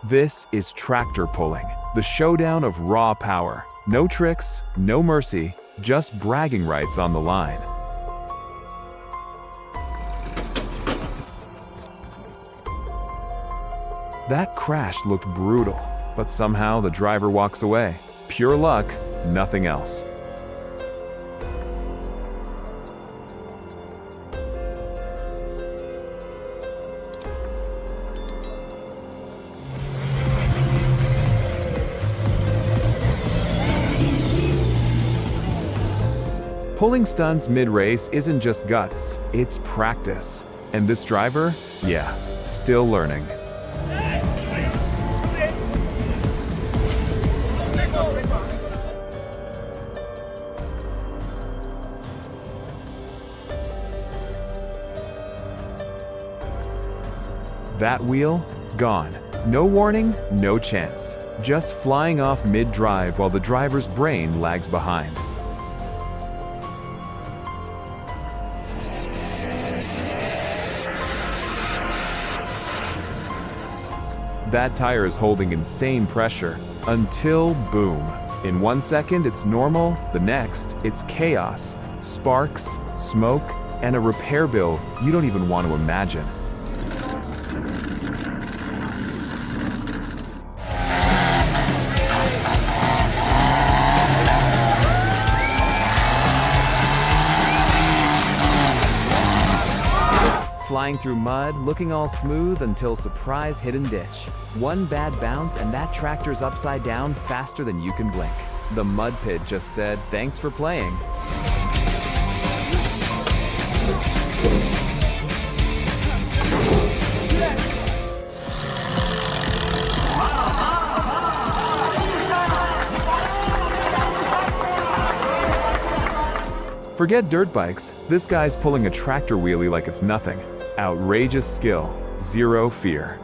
This is tractor pulling, the showdown of raw power. No tricks, no mercy, just bragging rights on the line. That crash looked brutal, but somehow the driver walks away. Pure luck, nothing else. Pulling stunts mid-race isn't just guts, it's practice. And this driver, yeah, still learning. That wheel, gone. No warning, no chance. Just flying off mid-drive while the driver's brain lags behind. That tire is holding insane pressure, until boom. In 1 second it's normal, the next it's chaos. Sparks, smoke, and a repair bill you don't even want to imagine. Flying through mud, looking all smooth until surprise hidden ditch. One bad bounce and that tractor's upside down faster than you can blink. The mud pit just said, "Thanks for playing." Forget dirt bikes, this guy's pulling a tractor wheelie like it's nothing. Outrageous skill, zero fear.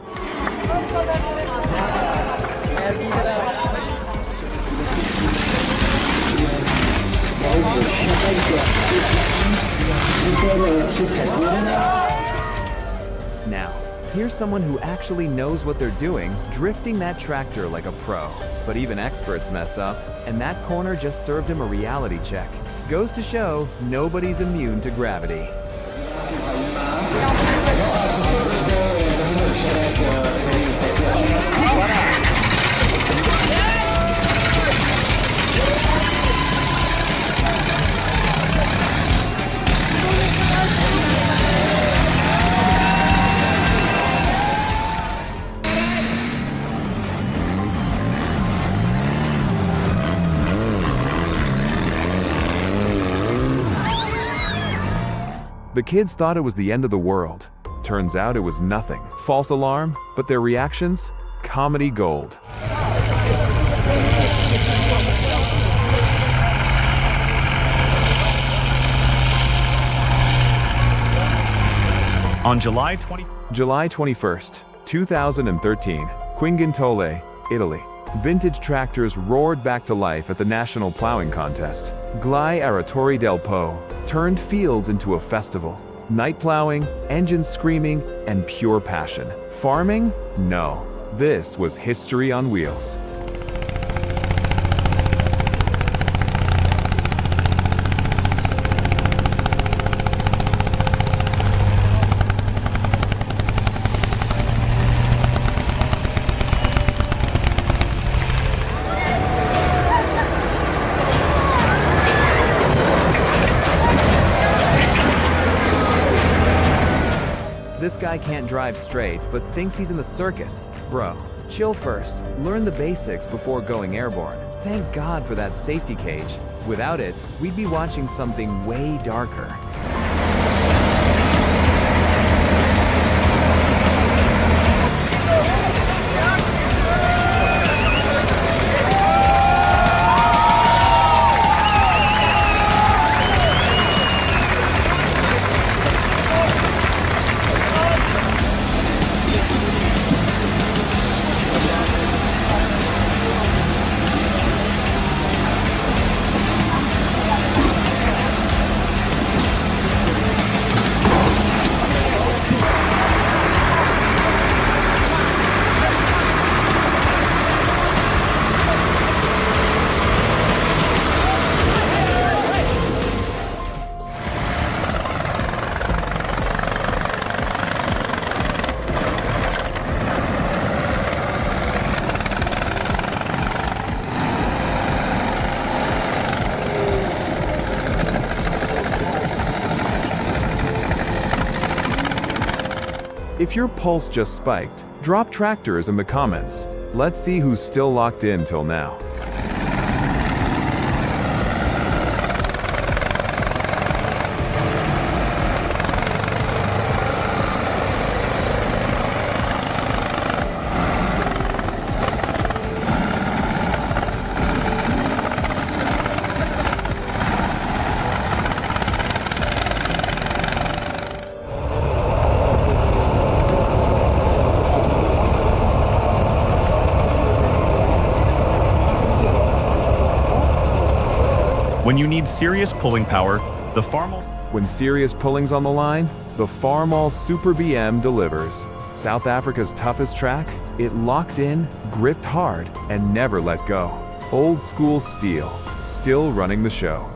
Now, here's someone who actually knows what they're doing, drifting that tractor like a pro. But even experts mess up, and that corner just served him a reality check. Goes to show, nobody's immune to gravity. The kids thought it was the end of the world. Turns out it was nothing. False alarm, but their reactions? Comedy gold. On July 21st, 2013, Quingintole, Italy. Vintage tractors roared back to life at the National Plowing Contest. Gli Aratori del Po turned fields into a festival. Night plowing, engines screaming, and pure passion. Farming? No. This was history on wheels. This guy can't drive straight, but thinks he's in the circus. Bro, chill first. Learn the basics before going airborne. Thank God for that safety cage. Without it, we'd be watching something way darker. If your pulse just spiked, drop tractors in the comments. Let's see who's still locked in till now. When you need serious pulling power, the Farmall... When serious pulling's on the line, the Farmall Super BM delivers. South Africa's toughest track, it locked in, gripped hard, and never let go. Old school steel, still running the show.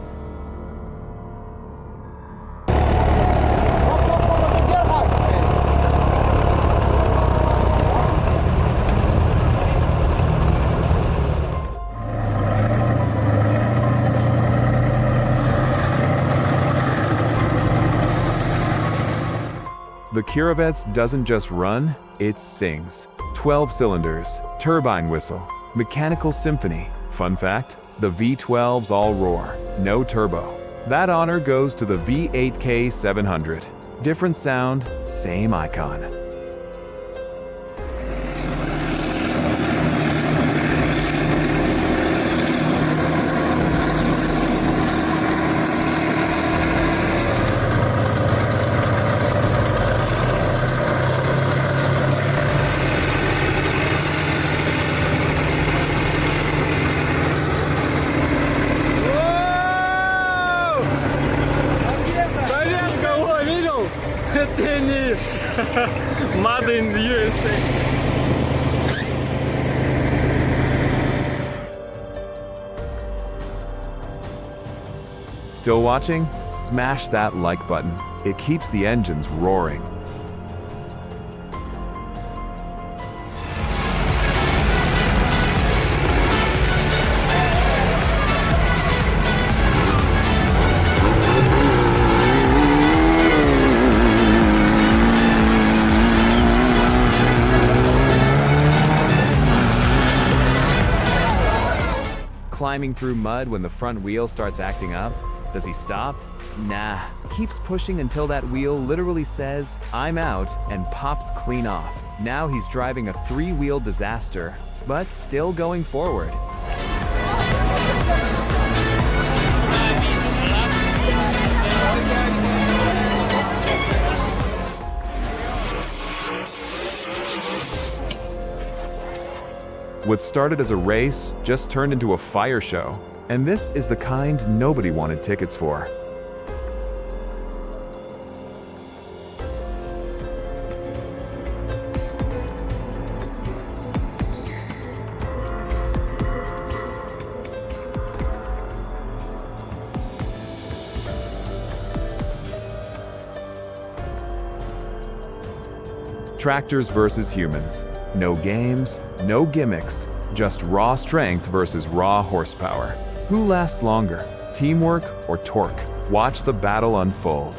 The Kirovets doesn't just run, it sings. 12 cylinders, turbine whistle, mechanical symphony. Fun fact, the V12s all roar, no turbo. That honor goes to the V8K 700. Different sound, same icon. Made in the USA. Still watching? Smash that like button. It keeps the engines roaring. Climbing through mud when the front wheel starts acting up? Does he stop? Nah, keeps pushing until that wheel literally says, "I'm out," and pops clean off. Now he's driving a three-wheel disaster, but still going forward. What started as a race just turned into a fire show, and this is the kind nobody wanted tickets for. Tractors versus humans. No games, no gimmicks, just raw strength versus raw horsepower. Who lasts longer, teamwork or torque? Watch the battle unfold.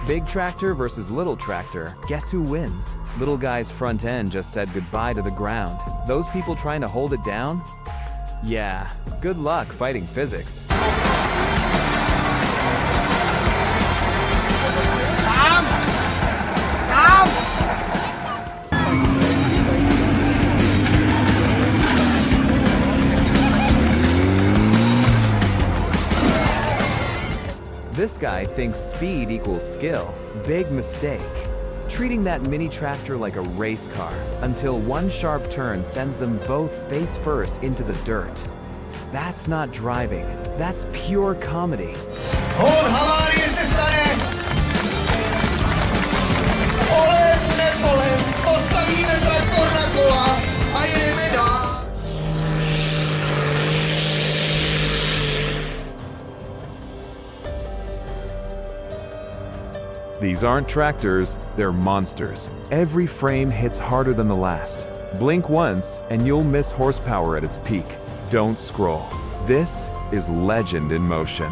Big tractor versus little tractor. Guess who wins? Little guy's front end just said goodbye to the ground. Those people trying to hold it down? Yeah, good luck fighting physics. This guy thinks speed equals skill. Big mistake. Treating that mini tractor like a race car until one sharp turn sends them both face first into the dirt. That's not driving, That's pure comedy. On havárie se stane! Olem, nepolem, postavíme traktor na kola a jedeme dál! These aren't tractors, they're monsters. Every frame hits harder than the last. Blink once, and you'll miss horsepower at its peak. Don't scroll. This is legend in motion.